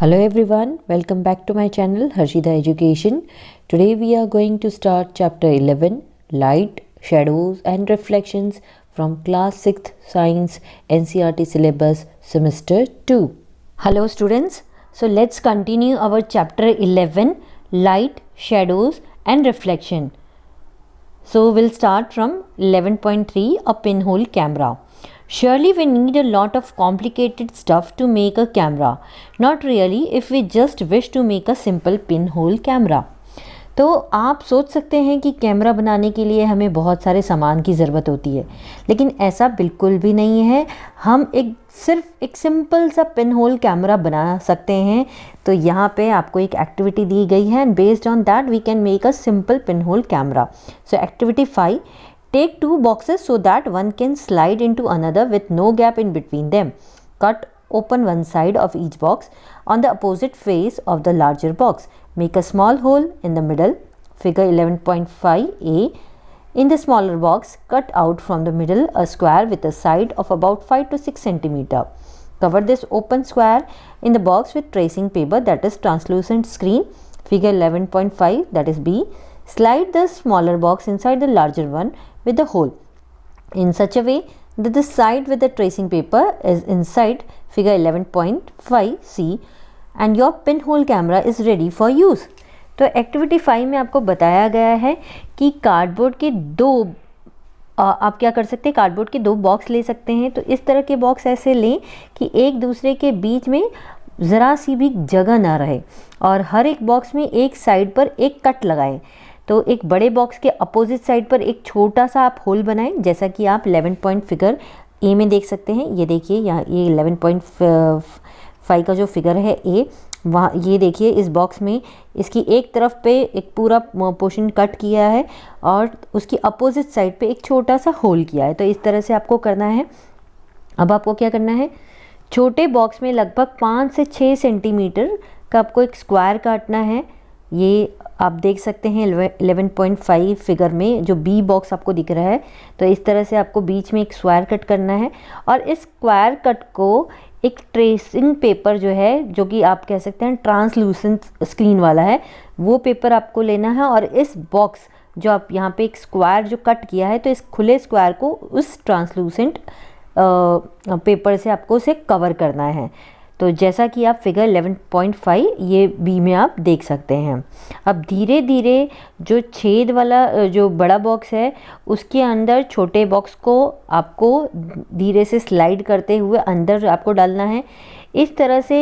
Hello everyone, welcome back to my channel Harshida Education. Today we are going to start chapter 11 Light, Shadows and Reflections from class 6th Science NCERT syllabus semester 2. Hello students, so let's continue our chapter 11 Light, Shadows and Reflection. So we'll start from 11.3 a pinhole camera. Surely we need a lot of complicated stuff to make a camera. Not really if we just wish to make a simple pinhole camera. तो आप सोच सकते हैं कि camera बनाने के लिए हमें बहुत सारे सामान की ज़रूरत होती है, लेकिन ऐसा बिल्कुल भी नहीं है। हम सिर्फ एक सिंपल सा पिन होल कैमरा बना सकते हैं। तो यहाँ पे आपको एक एक्टिविटी दी गई है and based on that we can make a simple pinhole camera. So activity 5, take two boxes so that one can slide into another with no gap in between them. Cut open one side of each box on the opposite face of the larger box. Make a small hole in the middle. Figure 11.5a. In the smaller box, cut out from the middle a square with a side of about 5 to 6 cm. Cover this open square in the box with tracing paper, that is translucent screen. Figure 11.5, that is B. Slide the smaller box inside the larger one with the hole in such a way that the side with the tracing paper is inside figure 11.5c and your pinhole camera is ready for use. तो activity 5 में आपको बताया गया है कि cardboard के आप क्या कर सकते हैं, कार्डबोर्ड के 2 बॉक्स ले सकते हैं। तो इस तरह के बॉक्स ऐसे लें कि एक दूसरे के बीच में ज़रा सी भी जगह ना रहे और हर एक बॉक्स में एक साइड पर एक कट लगाएं। तो एक बड़े बॉक्स के अपोजिट साइड पर एक छोटा सा आप होल बनाएं, जैसा कि आप 11 पॉइंट फिगर ए में देख सकते हैं। ये देखिए यहाँ ये 11.5 का जो फिगर है ए, वहाँ ये देखिए इस बॉक्स में इसकी एक तरफ पे एक पूरा पोर्शन कट किया है और उसकी अपोजिट साइड पे एक छोटा सा होल किया है। तो इस तरह से आपको करना है। अब आपको क्या करना है, छोटे बॉक्स में लगभग 5 से 6 सेंटीमीटर का आपको एक स्क्वायर काटना है। ये आप देख सकते हैं 11.5 फिगर में जो बी बॉक्स आपको दिख रहा है। तो इस तरह से आपको बीच में एक स्क्वायर कट करना है और इस स्क्वायर कट को एक ट्रेसिंग पेपर जो है, जो कि आप कह सकते हैं ट्रांसलूसेंट स्क्रीन वाला है, वो पेपर आपको लेना है और इस बॉक्स जो आप यहाँ पे एक स्क्वायर जो कट किया है, तो इस खुले स्क्वायर को उस ट्रांसलूसेंट पेपर से आपको उसे कवर करना है। तो जैसा कि आप फिगर 11.5 ये बी में आप देख सकते हैं। अब धीरे धीरे जो छेद वाला जो बड़ा बॉक्स है उसके अंदर छोटे बॉक्स को आपको धीरे से स्लाइड करते हुए अंदर आपको डालना है। इस तरह से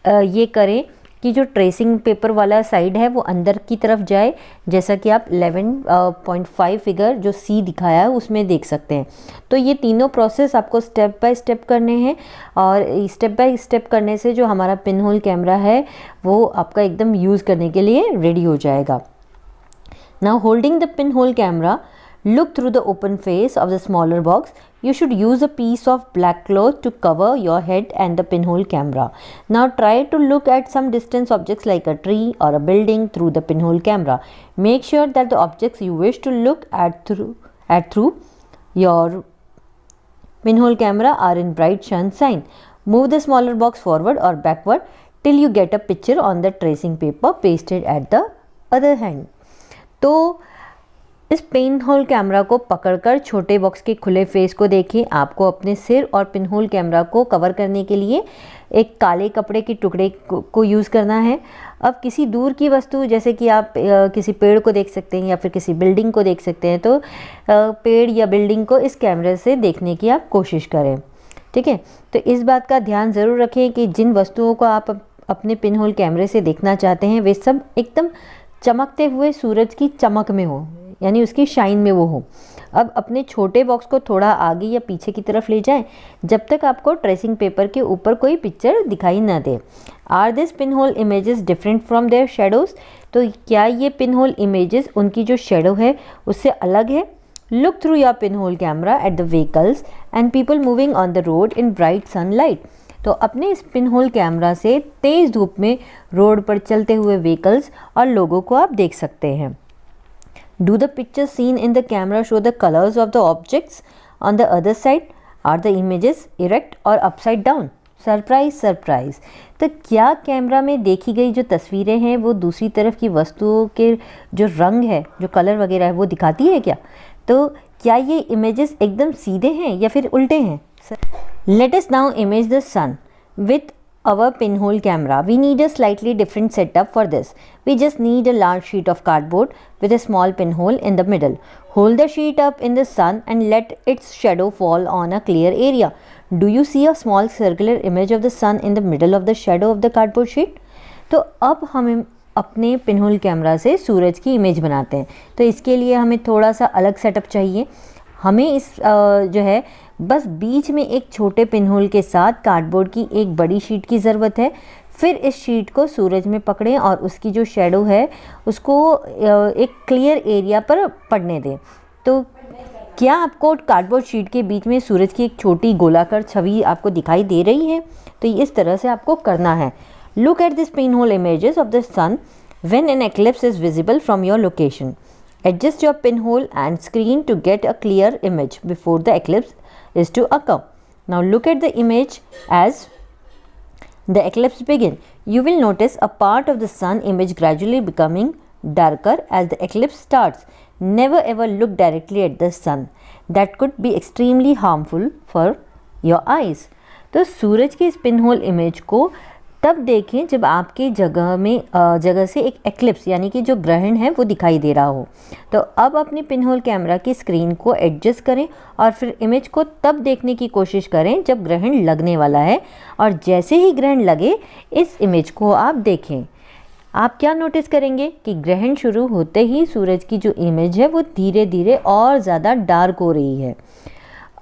ये करें कि जो ट्रेसिंग पेपर वाला साइड है वो अंदर की तरफ जाए, जैसा कि आप 11.5 फिगर जो सी दिखाया है उसमें देख सकते हैं। तो ये तीनों प्रोसेस आपको स्टेप बाय स्टेप करने हैं और स्टेप बाय स्टेप करने से जो हमारा पिन होल कैमरा है वो आपका एकदम यूज़ करने के लिए रेडी हो जाएगा। Now holding the pin hole camera, look through the open face of the smaller box. You should use a piece of black cloth to cover your head and the pinhole camera. Now try to look at some distance objects like a tree or a building through the pinhole camera. Make sure that the objects you wish to look at through your pinhole camera are in bright sunshine. Move the smaller box forward or backward till you get a picture on the tracing paper pasted at the other hand. तो इस pin hole camera को पकड़कर छोटे box के खुले face को देखें। आपको अपने सिर और पिन होल कैमरा को कवर करने के लिए एक काले कपड़े के टुकड़े को यूज़ करना है। अब किसी दूर की वस्तु, जैसे कि आप किसी पेड़ को देख सकते हैं या फिर किसी बिल्डिंग को देख सकते हैं, तो पेड़ या बिल्डिंग को इस कैमरे से देखने की आप कोशिश करें। ठीक है, तो इस बात का ध्यान ज़रूर रखें कि जिन वस्तुओं को आप अपने पिन होल कैमरे से देखना चाहते हैं वे सब एकदम चमकते हुए सूरज की चमक में हो, यानी उसकी शाइन में वो हो। अब अपने छोटे बॉक्स को थोड़ा आगे या पीछे की तरफ ले जाएं जब तक आपको ट्रेसिंग पेपर के ऊपर कोई पिक्चर दिखाई ना दे। Are this pin hole images different from their shadows? तो क्या ये पिन होल इमेजेस उनकी जो शेडो है उससे अलग है? Look through your pin hole camera at the vehicles and people moving on the road in bright sunlight. तो अपने इस पिन होल कैमरा से तेज़ धूप में रोड पर चलते हुए व्हीकल्स और लोगों को आप देख सकते हैं। Do the pictures seen in the camera show the colors of the objects on the other side? Are the images erect or upside down? Surprise surprise. तो क्या कैमरा में देखी गई जो तस्वीरें हैं वो दूसरी तरफ की वस्तुओं के जो रंग है, जो कलर वगैरह है, वो दिखाती है क्या? तो क्या ये इमेजेस एकदम सीधे हैं या फिर उल्टे हैं? Let us now image the sun with our pinhole camera. We need a slightly different setup for this. We just need a large sheet of cardboard with a small pinhole in the middle. Hold the sheet up in the sun and let its shadow fall on a clear area. Do you see a small circular image of the sun in the middle of the shadow of the cardboard sheet? तो अब हम अपने pinhole camera से सूरज की image बनाते हैं। तो इसके लिए हमें थोड़ा सा अलग सेटअप चाहिए। हमें इस जो है बस बीच में एक छोटे पिनहोल के साथ कार्डबोर्ड की एक बड़ी शीट की ज़रूरत है। फिर इस शीट को सूरज में पकड़ें और उसकी जो शेडो है उसको एक क्लियर एरिया पर पड़ने दें। तो क्या आपको कार्डबोर्ड शीट के बीच में सूरज की एक छोटी गोलाकार छवि आपको दिखाई दे रही है? तो इस तरह से आपको करना है। Look at this pinhole images of the sun when an eclipse is visible from your location. Adjust your pinhole and screen to get a clear image before the eclipse is to occur. Now look at the image as the eclipse begins. You will notice a part of the sun image gradually becoming darker as the eclipse starts. Never ever look directly at the sun. That could be extremely harmful for your eyes. तो सूरज की इस pinhole image को तब देखें जब आपके जगह से एक एक्लिप्स यानी कि जो ग्रहण है वो दिखाई दे रहा हो। तो अब अपनी पिनहोल कैमरा की स्क्रीन को एडजस्ट करें और फिर इमेज को तब देखने की कोशिश करें जब ग्रहण लगने वाला है, और जैसे ही ग्रहण लगे इस इमेज को आप देखें। आप क्या नोटिस करेंगे कि ग्रहण शुरू होते ही सूरज की जो इमेज है वो धीरे धीरे और ज़्यादा डार्क हो रही है।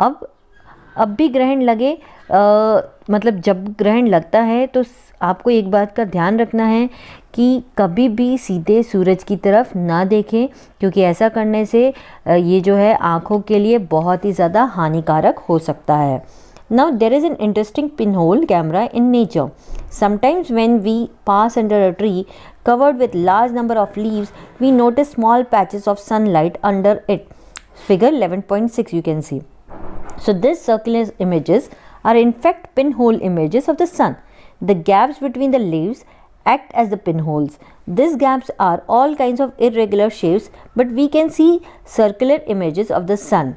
अब भी ग्रहण लगे मतलब जब ग्रहण लगता है तो आपको एक बात का ध्यान रखना है कि कभी भी सीधे सूरज की तरफ ना देखें, क्योंकि ऐसा करने से ये जो है आँखों के लिए बहुत ही ज़्यादा हानिकारक हो सकता है। Now there is an interesting pinhole camera in nature. Sometimes when we pass under a tree covered with large number of leaves, we notice small patches of sunlight under it. Figure 11.6 you can see. So these circular images are in fact pinhole images of the sun. The gaps between the leaves act as the pinholes. These gaps are all kinds of irregular shapes, but we can see circular images of the sun.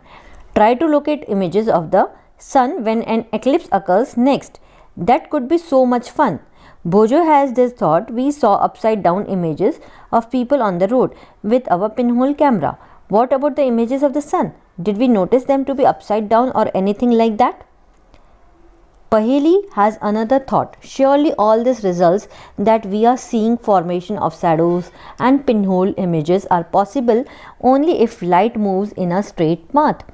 Try to locate images of the sun when an eclipse occurs next. That could be so much fun. Bojo has this thought. We saw upside down images of people on the road with our pinhole camera. What about the images of the sun? Did we notice them to be upside down or anything like that? Paheli has another thought. Surely all this results that we are seeing formation of shadows and pinhole images are possible only if light moves in a straight path.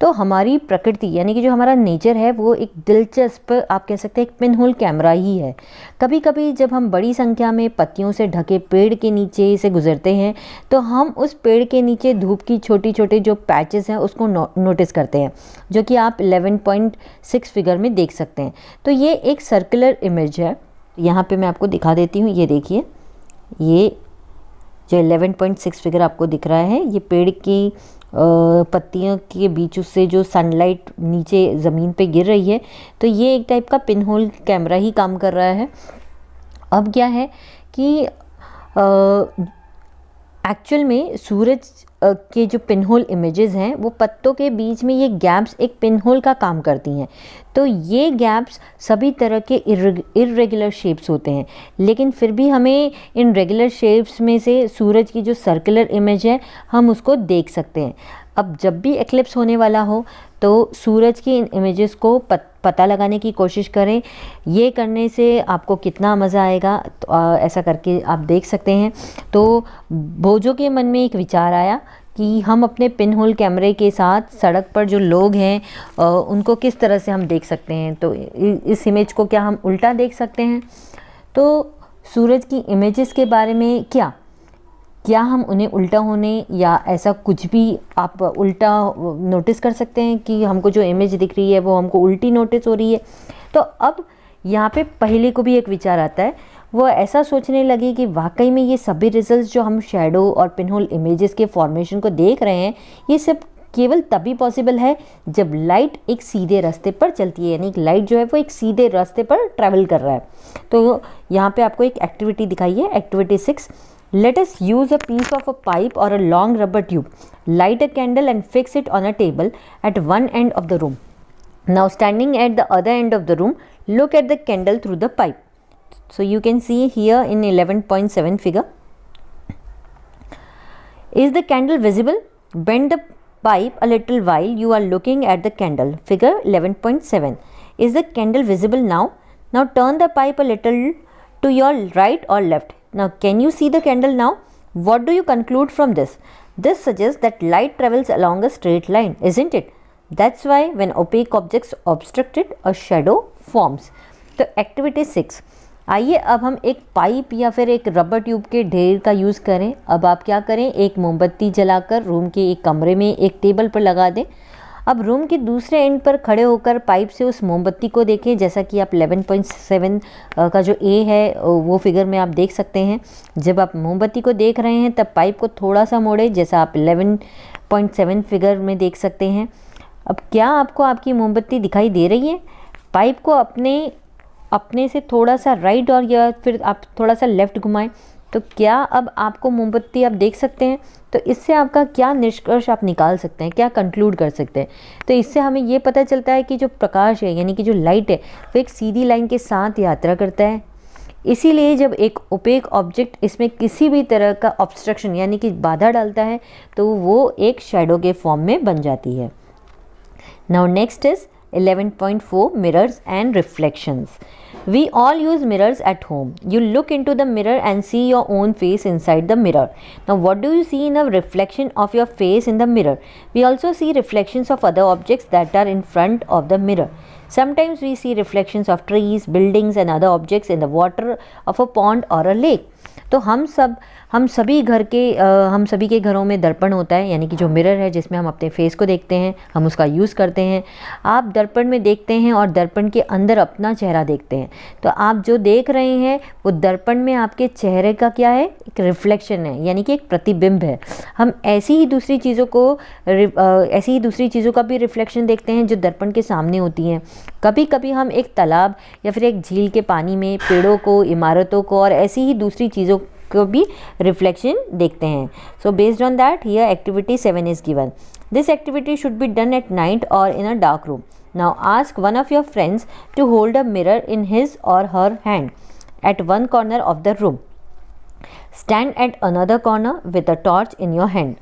तो हमारी प्रकृति यानी कि जो हमारा nature है वो एक दिलचस्प आप कह सकते हैं एक पिनहोल कैमरा ही है। कभी कभी जब हम बड़ी संख्या में पत्तियों से ढके पेड़ के नीचे से गुजरते हैं तो हम उस पेड़ के नीचे धूप की छोटी छोटी जो पैचेस हैं उसको नोटिस करते हैं, जो कि आप 11.6 फिगर में देख सकते हैं। तो ये एक सर्कुलर इमेज है। यहाँ पे मैं आपको दिखा देती हूँ। ये देखिए, ये जो 11.6 फिगर आपको दिख रहा है ये पेड़ की पत्तियों के बीच से जो सनलाइट नीचे ज़मीन पे गिर रही है। तो ये एक टाइप का पिनहोल कैमरा ही काम कर रहा है। अब क्या है कि एक्चुअल में सूरज के जो पिनहोल इमेजेस हैं वो पत्तों के बीच में ये गैप्स एक पिनहोल का काम करती हैं। तो ये गैप्स सभी तरह के इर्रेगुलर शेप्स होते हैं, लेकिन फिर भी हमें इन रेगुलर शेप्स में से सूरज की जो सर्कुलर इमेज है हम उसको देख सकते हैं। अब जब भी एक्लिप्स होने वाला हो तो सूरज की इन इमेजेस को पता लगाने की कोशिश करें। ये करने से आपको कितना मज़ा आएगा तो ऐसा करके आप देख सकते हैं। तो भोजो के मन में एक विचार आया कि हम अपने पिनहोल कैमरे के साथ सड़क पर जो लोग हैं उनको किस तरह से हम देख सकते हैं। तो इस इमेज को क्या हम उल्टा देख सकते हैं? तो सूरज की इमेजेस के बारे में क्या हम उन्हें उल्टा होने या ऐसा कुछ भी आप उल्टा नोटिस कर सकते हैं कि हमको जो इमेज दिख रही है वो हमको उल्टी नोटिस हो रही है? तो अब यहाँ पे पहले को भी एक विचार आता है। वो ऐसा सोचने लगे कि वाकई में ये सभी रिजल्ट्स जो हम शेडो और पिनहोल इमेजेस के फॉर्मेशन को देख रहे हैं ये सब केवल तभी पॉसिबल है जब लाइट एक सीधे रास्ते पर चलती है, यानी लाइट जो है वो एक सीधे रास्ते पर ट्रैवल कर रहा है। तो यहाँ पे आपको एक एक्टिविटी दिखाई है, activity 6। Let us use a piece of a pipe or a long rubber tube. Light a candle and fix it on a table at one end of the room. Now standing at the other end of the room, look at the candle through the pipe. So you can see here in 11.7 figure. Is the candle visible? Bend the pipe a little while you are looking at the candle. Figure 11.7. Is the candle visible now? Now turn the pipe a little to your right or left. Now can you see the candle now? What do you conclude from this? This suggests that light travels along a straight line, isn't it? That's why when opaque objects obstruct it, a shadow forms. तो activity 6, आइए अब हम एक pipe या फिर एक rubber tube के ढेर का यूज़ करें। अब आप क्या करें, एक मोमबत्ती जलाकर रूम के एक कमरे में एक टेबल पर लगा दें। अब रूम के दूसरे एंड पर खड़े होकर पाइप से उस मोमबत्ती को देखें, जैसा कि आप 11.7 का जो ए है वो फिगर में आप देख सकते हैं। जब आप मोमबत्ती को देख रहे हैं तब पाइप को थोड़ा सा मोड़े, जैसा आप 11.7 फिगर में देख सकते हैं। अब क्या आपको आपकी मोमबत्ती दिखाई दे रही है? पाइप को अपने से थोड़ा सा राइट और या फिर आप थोड़ा सा लेफ़्ट घुमाएं तो क्या अब आपको मोमबत्ती आप देख सकते हैं? तो इससे आपका क्या निष्कर्ष आप निकाल सकते हैं, क्या कंक्लूड कर सकते हैं? तो इससे हमें ये पता चलता है कि जो प्रकाश है यानी कि जो लाइट है वो एक सीधी लाइन के साथ यात्रा करता है। इसीलिए जब एक ओपेक ऑब्जेक्ट इसमें किसी भी तरह का ऑब्स्ट्रक्शन यानी कि बाधा डालता है तो वो एक शैडो के फॉर्म में बन जाती है। Now next is 11.4 mirrors and reflections. We all use mirrors at home. You look into the mirror and see your own face inside the mirror. Now what do you see in a reflection of your face in the mirror? We also see reflections of other objects that are in front of the mirror. Sometimes we see reflections of trees, buildings and other objects in the water of a pond or a lake. तो हम सभी के घरों में दर्पण होता है, यानी कि जो मिरर है जिसमें हम अपने फेस को देखते हैं, हम उसका यूज़ करते हैं। आप दर्पण में देखते हैं और दर्पण के अंदर अपना चेहरा देखते हैं। तो आप जो देख रहे हैं वो दर्पण में आपके चेहरे का क्या है, एक रिफ्लेक्शन है, यानी कि एक प्रतिबिंब है। हम ऐसी ही दूसरी चीज़ों का भी रिफ्लेक्शन देखते हैं जो दर्पण के सामने होती हैं। कभी कभी हम एक तालाब या फिर एक झील के पानी में पेड़ों को, इमारतों को और ऐसी ही दूसरी चीज़ों को भी रिफ्लेक्शन देखते हैं। So based on that here activity 7 is given. This activity should be done at night और in a dark room. Now ask one of your friends to hold a mirror in his और her hand at one corner of the room. Stand at another corner with a torch in your hand.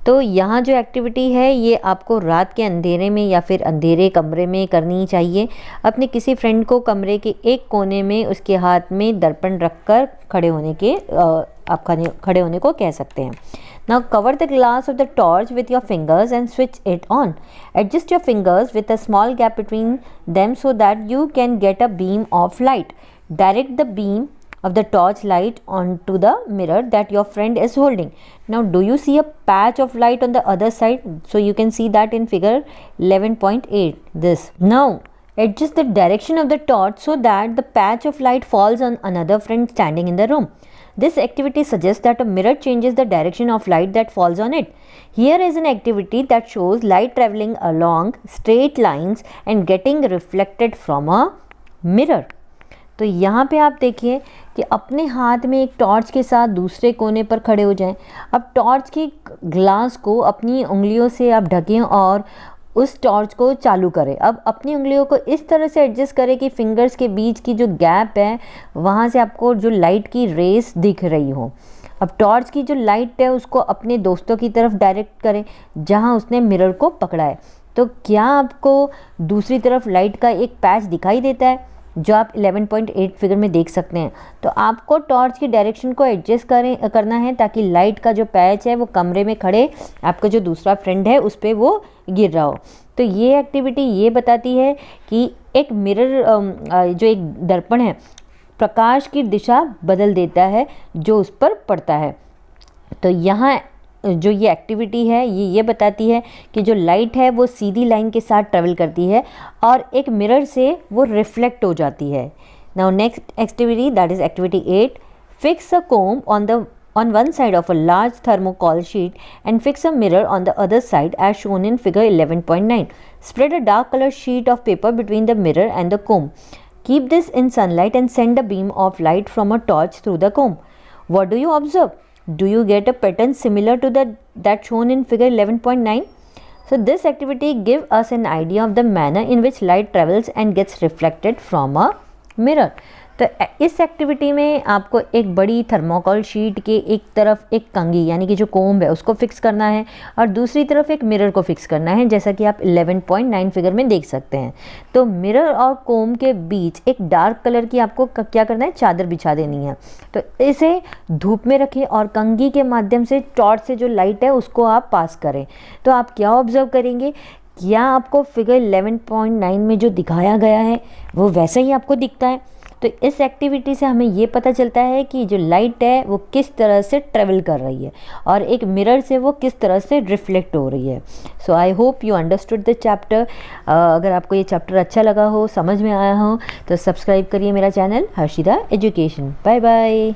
तो यहाँ जो activity है ये आपको रात के अंधेरे में या फिर अंधेरे कमरे में करनी चाहिए। अपने किसी फ्रेंड को कमरे के एक कोने में उसके हाथ में दर्पण रखकर खड़े होने को कह सकते हैं। Now cover the glass of the torch with your fingers and switch it on. Adjust your fingers with a small gap between them so that you can get a beam of light. Direct the beam of the torch light onto the mirror that your friend is holding. Now do you see a patch of light on the other side? So you can see that in figure 11.8 this. Now adjust the direction of the torch so that the patch of light falls on another friend standing in the room. This activity suggests that a mirror changes the direction of light that falls on it. Here is an activity that shows light traveling along straight lines and getting reflected from a mirror. तो यहाँ पे आप देखिए कि अपने हाथ में एक टॉर्च के साथ दूसरे कोने पर खड़े हो जाएं। अब टॉर्च की ग्लास को अपनी उंगलियों से आप ढकें और उस टॉर्च को चालू करें। अब अपनी उंगलियों को इस तरह से एडजस्ट करें कि फिंगर्स के बीच की जो गैप है वहाँ से आपको जो लाइट की रेस दिख रही हो। अब टॉर्च की जो लाइट है उसको अपने दोस्तों की तरफ डायरेक्ट करें जहाँ उसने मिरर को पकड़ा है। तो क्या आपको दूसरी तरफ लाइट का एक पैच दिखाई देता है जो आप 11.8 फिगर में देख सकते हैं? तो आपको टॉर्च की डायरेक्शन को एडजस्ट करना है ताकि लाइट का जो पैच है वो कमरे में खड़े आपका जो दूसरा फ्रेंड है उस पर वो गिर रहा हो। तो ये एक्टिविटी ये बताती है कि एक मिरर जो एक दर्पण है प्रकाश की दिशा बदल देता है जो उस पर पड़ता है। तो यहाँ जो ये एक्टिविटी है ये बताती है कि जो लाइट है वो सीधी लाइन के साथ ट्रेवल करती है और एक मिरर से वो रिफ्लेक्ट हो जाती है। Now next activity that is activity 8। Fix a comb on the on one side of a large thermocol sheet and fix a mirror on the other side as shown in figure 11.9. Spread a dark colored sheet of paper between the mirror and the comb. Keep this in sunlight and send a beam of light from a torch through the comb. What do you observe? Do you get a pattern similar to that shown in figure 11.9? So this activity gives us an idea of the manner in which light travels and gets reflected from a mirror. तो इस activity में आपको एक बड़ी thermocol sheet के एक तरफ एक कंघी यानी कि जो कोम्ब है उसको फिक्स करना है और दूसरी तरफ एक मिरर को फिक्स करना है, जैसा कि आप 11.9 फिगर में देख सकते हैं। तो मिरर और कोम्ब के बीच एक डार्क कलर की आपको क्या करना है, चादर बिछा देनी है। तो इसे धूप में रखें और कंघी के माध्यम से टॉर्च से जो लाइट है उसको आप पास करें। तो आप क्या ऑब्जर्व करेंगे, क्या आपको फिगर 11.9 में जो दिखाया गया है वो वैसा ही आपको दिखता है। तो इस एक्टिविटी से हमें ये पता चलता है कि जो लाइट है वो किस तरह से ट्रेवल कर रही है और एक मिरर से वो किस तरह से रिफ्लेक्ट हो रही है। So I hope you understood the chapter. अगर आपको ये चैप्टर अच्छा लगा हो, समझ में आया हो, तो सब्सक्राइब करिए मेरा channel Harshida education. Bye bye.